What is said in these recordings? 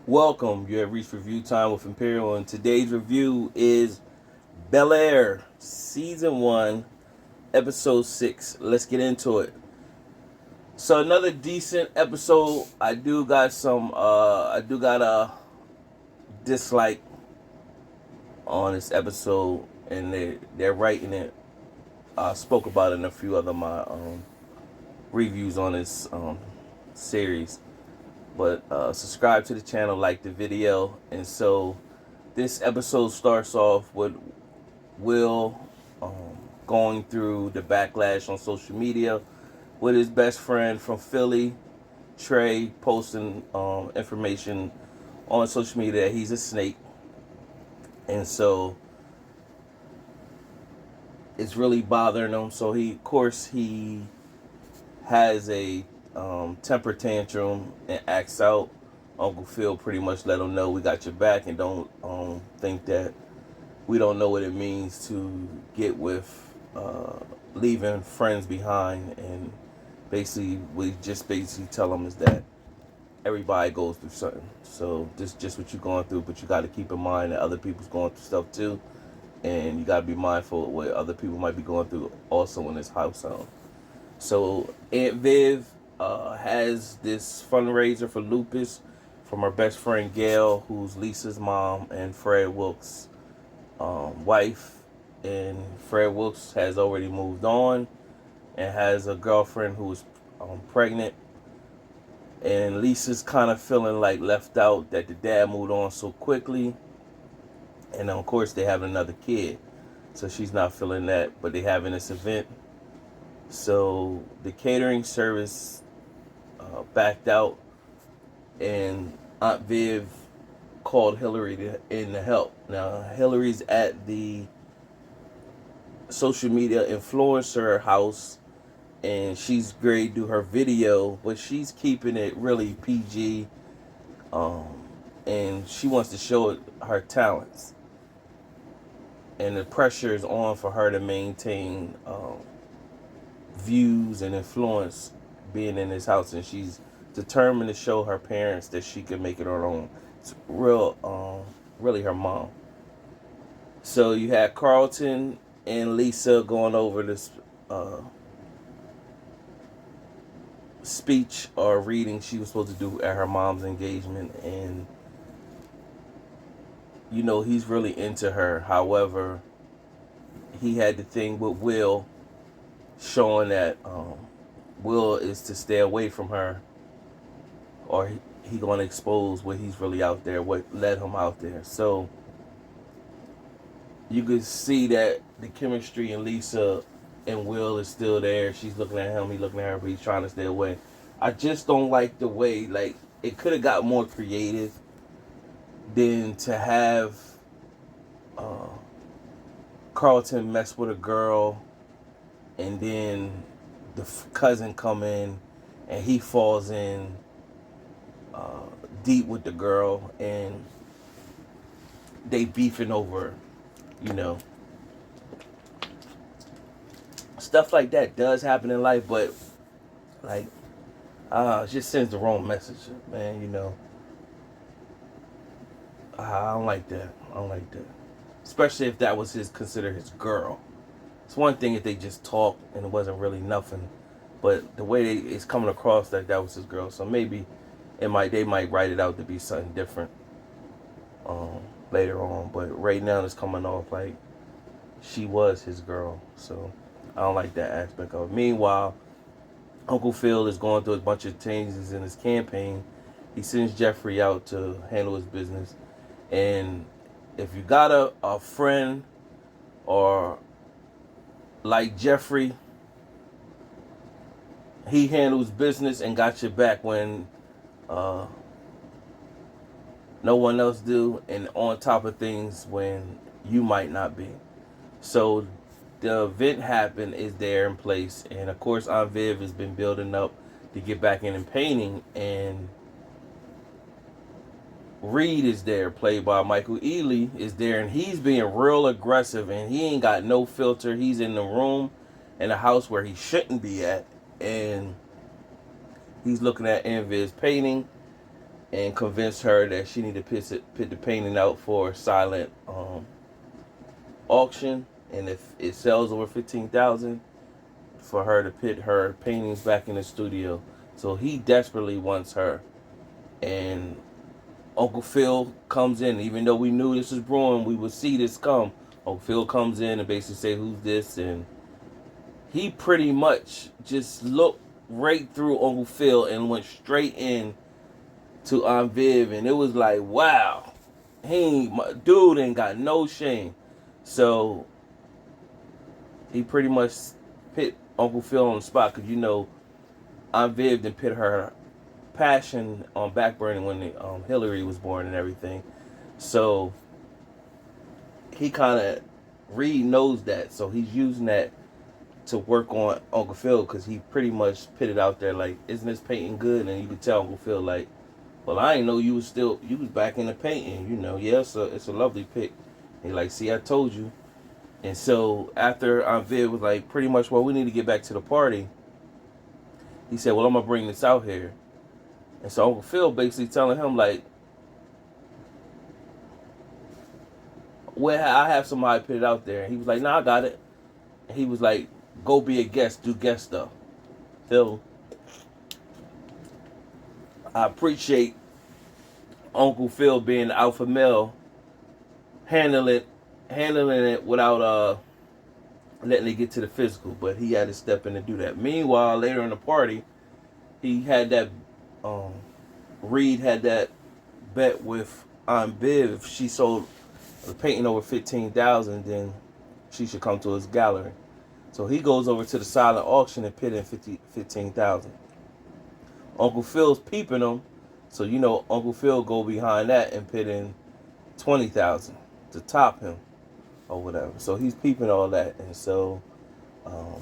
Welcome. You have reached review time with Imperial, and today's review is Bel-Air, Season 1, Episode 6. Let's get into it. So another decent episode. I do got a dislike on this episode, and they're writing it. I spoke about it in a few other my reviews on this series. But subscribe to the channel, like the video. And so this episode starts off with Will going through the backlash on social media with his best friend from Philly, Trey, posting information on social media that he's a snake. And so it's really bothering him. So he has a temper tantrum and acts out. Uncle Phil pretty much let him know we got your back, and don't think that we don't know what it means to get with leaving friends behind. And basically, we just basically tell them is that everybody goes through something. So this just what you're going through, but you got to keep in mind that other people's going through stuff too, and you got to be mindful of what other people might be going through also in this household. So Aunt Viv has this fundraiser for lupus from her best friend Gayle, who's Lisa's mom and Fred Wilkes' wife. And Fred Wilkes has already moved on and has a girlfriend who is pregnant. And Lisa's kind of feeling like left out that the dad moved on so quickly. And of course, they have another kid. So she's not feeling that, but they having this event. So the catering service backed out, and Aunt Viv called Hillary in to help. Now Hillary's at the social media influencer house, and she's great to do her video, but she's keeping it really PG, and she wants to show her talents, and the pressure is on for her to maintain views and influence being in this house, and she's determined to show her parents that she can make it her own. It's really her mom. So you had Carlton and Lisa going over this speech or reading she was supposed to do at her mom's engagement, and he's really into her. However, he had the thing with Will, showing that Will is to stay away from her, or he gonna expose what he's really out there, what led him out there. So you could see that the chemistry in Lisa and Will is still there. She's looking at him, he's looking at her, but he's trying to stay away. I just don't like the way, like, it could have got more creative than to have Carlton mess with a girl, and then the cousin come in and he falls in deep with the girl, and they beefing over, you know, stuff like that does happen in life, but like it just sends the wrong message, man. I don't like that. I don't like that, especially if that was considered his girl. It's one thing if they just talked and it wasn't really nothing, but the way it's coming across that was his girl. So maybe they might write it out to be something different later on. But right now it's coming off like she was his girl. So I don't like that aspect of it. Meanwhile, Uncle Phil is going through a bunch of changes in his campaign. He sends Jeffrey out to handle his business. And if you got a friend or like Jeffrey, he handles business and got your back when no one else do, and on top of things when you might not be. So the event happened, is there in place, and of course Aunt Viv has been building up to get back in and painting, and Reed is there, played by Michael Ealy, is there, and he's being real aggressive, and he ain't got no filter. He's in the room in a house where he shouldn't be at, and he's looking at Aunt Viv's painting, and convinced her that she needed to put the painting out for silent auction, and if it sells over 15,000, for her to put her paintings back in the studio. So he desperately wants her, and Uncle Phil comes in. Even though we knew this was brewing, we would see this come. Uncle Phil comes in and basically say, "Who's this?" And he pretty much just looked right through Uncle Phil and went straight in to Aunt Viv, and it was like, wow, dude ain't got no shame. So he pretty much put Uncle Phil on the spot, because Aunt Viv didn't put her passion on back burner when Hillary was born and everything. So he kind of Reed knows that, so he's using that to work on Uncle Phil, because he pretty much put it out there like, "Isn't this painting good?" And you could tell Uncle Phil like, "Well, I didn't know you was back in the painting. Yeah, it's a lovely pic." And he like, "See, I told you." And so after Aunt Viv was like, pretty much, "Well, we need to get back to the party," he said, "Well, I'm gonna bring this out here." And so Uncle Phil basically telling him like, "Well, I have somebody put it out there." And he was like, "Nah, I got it." And he was like, "Go be a guest, do guest stuff." So I appreciate Uncle Phil being the alpha male, handling it without letting it get to the physical, but he had to step in and do that. Meanwhile, later in the party, he had that Reed had that bet with Aunt Viv. If she sold the painting over 15,000, then she should come to his gallery. So he goes over to the silent auction and put in 15,000. Uncle Phil's peeping him, so Uncle Phil go behind that and put in 20,000 to top him or whatever. So he's peeping all that, and so um,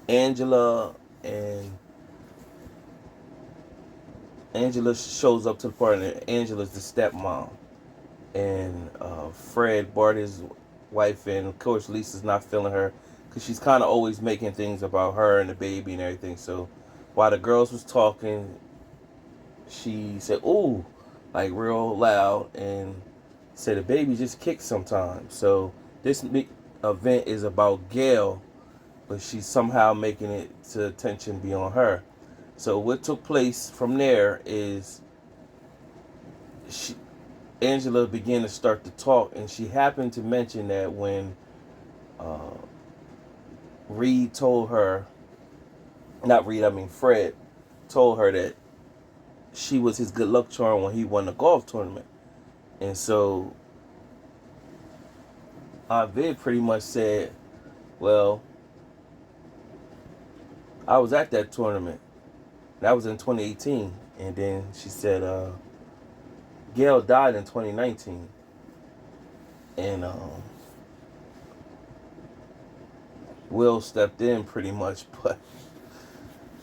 Angela shows up to the party, and Angela's the stepmom, and Fred brought his wife in. Of course, Lisa's not feeling her, because she's kind of always making things about her and the baby and everything. So while the girls was talking, she said, "Ooh," like real loud, and said the baby just kicks sometimes. So this event is about Gayle, but she's somehow making it to attention be on her. So what took place from there is Angela began to start to talk, and she happened to mention that when Reed told her, not Reed, I mean Fred, told her that she was his good luck charm when he won the golf tournament. And so Aunt Viv pretty much said, "Well, I was at that tournament. That was in 2018. And then she said, Gayle died in 2019. And Will stepped in pretty much, but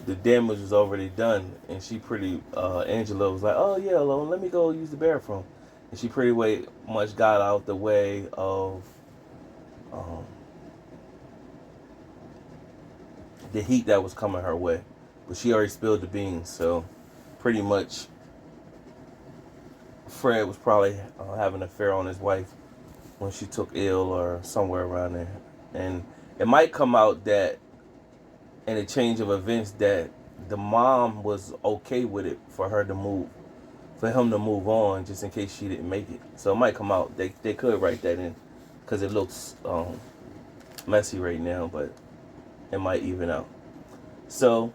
the damage was already done." And she Angela was like, "Oh yeah, well, let me go use the bathroom." And she pretty much got out the way of the heat that was coming her way. But she already spilled the beans, so pretty much Fred was probably having an affair on his wife when she took ill or somewhere around there. And it might come out that in a change of events that the mom was okay with it for him to move on, just in case she didn't make it. So it might come out. They could write that in, because it looks messy right now, but it might even out. So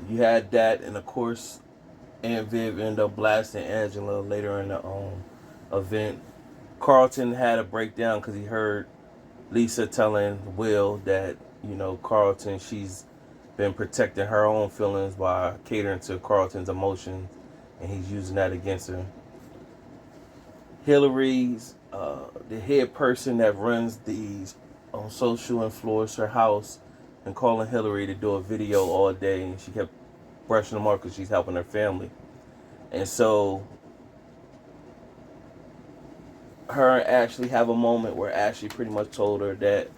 you had that, and of course Aunt Viv ended up blasting Angela later in the event. Carlton had a breakdown because he heard Lisa telling Will that, Carlton, she's been protecting her own feelings by catering to Carlton's emotions, and he's using that against her. Hillary's the head person that runs the social influencer house, and calling Hillary to do a video all day, and she kept brushing them off because she's helping her family. And so her and Ashley have a moment where Ashley pretty much told her that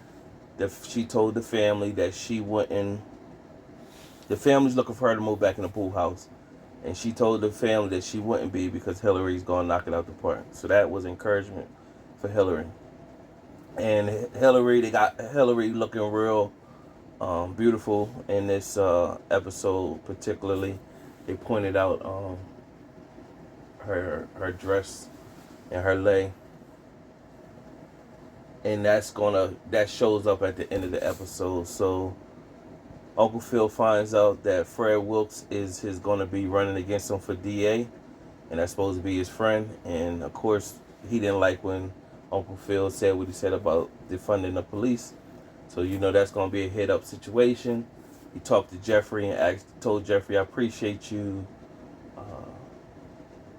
she told the family that she wouldn't The family's looking for her to move back in the pool house. And she told the family that she wouldn't be because Hillary's going to knock it out the park. So that was encouragement for Hillary. And Hillary, they got Hillary looking real beautiful in this episode, particularly. They pointed out her dress and her lay, and that shows up at the end of the episode. So Uncle Phil finds out that Fred Wilkes is gonna be running against him for DA, and that's supposed to be his friend. And of course, he didn't like when Uncle Phil said what he said about defunding the police. So that's gonna be a hit up situation. He talked to Jeffrey and told Jeffrey, "I appreciate you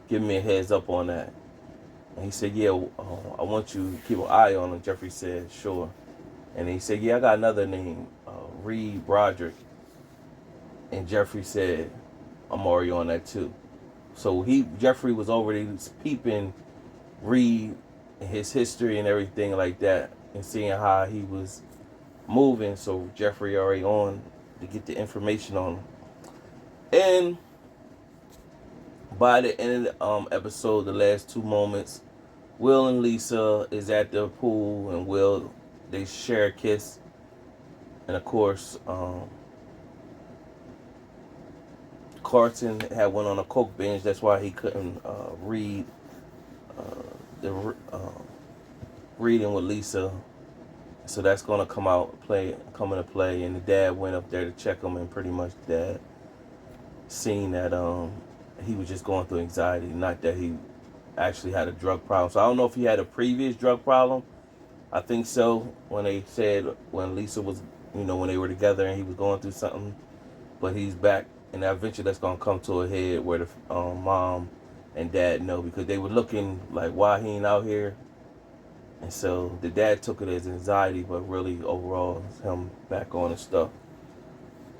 giving me a heads up on that." And he said, "Yeah, I want you to keep an eye on him." Jeffrey said, "Sure." And he said, "Yeah, I got another name, Reed Broderick." And Jeffrey said, "I'm already on that too." So Jeffrey was already peeping Reed, his history and everything like that, and seeing how he was moving. So Jeffrey already on to get the information on him. And by the end of the episode, the last 2 moments, Will and Lisa is at the pool, and they share a kiss. And of course, Carson had went on a coke binge. That's why he couldn't read the reading with Lisa. So that's gonna come into play. And the dad went up there to check him, and pretty much Dad seen that he was just going through anxiety, not that he actually had a drug problem. So I don't know if he had a previous drug problem. I think so, when they said when Lisa was, when they were together and he was going through something, but he's back, and eventually that's gonna come to a head where the mom and dad know, because they were looking like, why he ain't out here. And so the dad took it as anxiety, but really overall it's him back on and stuff.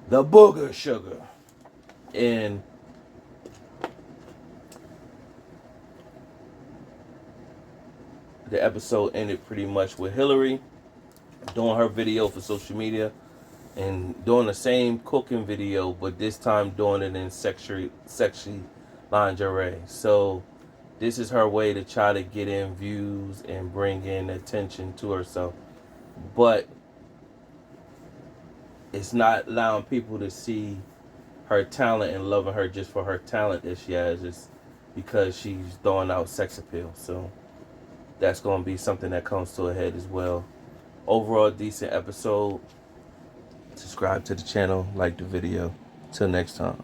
The booger sugar. And the episode ended pretty much with Hillary doing her video for social media and doing the same cooking video, but this time doing it in sexy lingerie. So this is her way to try to get in views and bring in attention to herself. But it's not allowing people to see her talent and loving her just for her talent that she has, just because she's throwing out sex appeal. So that's going to be something that comes to a head as well. Overall, decent episode. Subscribe to the channel, like the video. Till next time.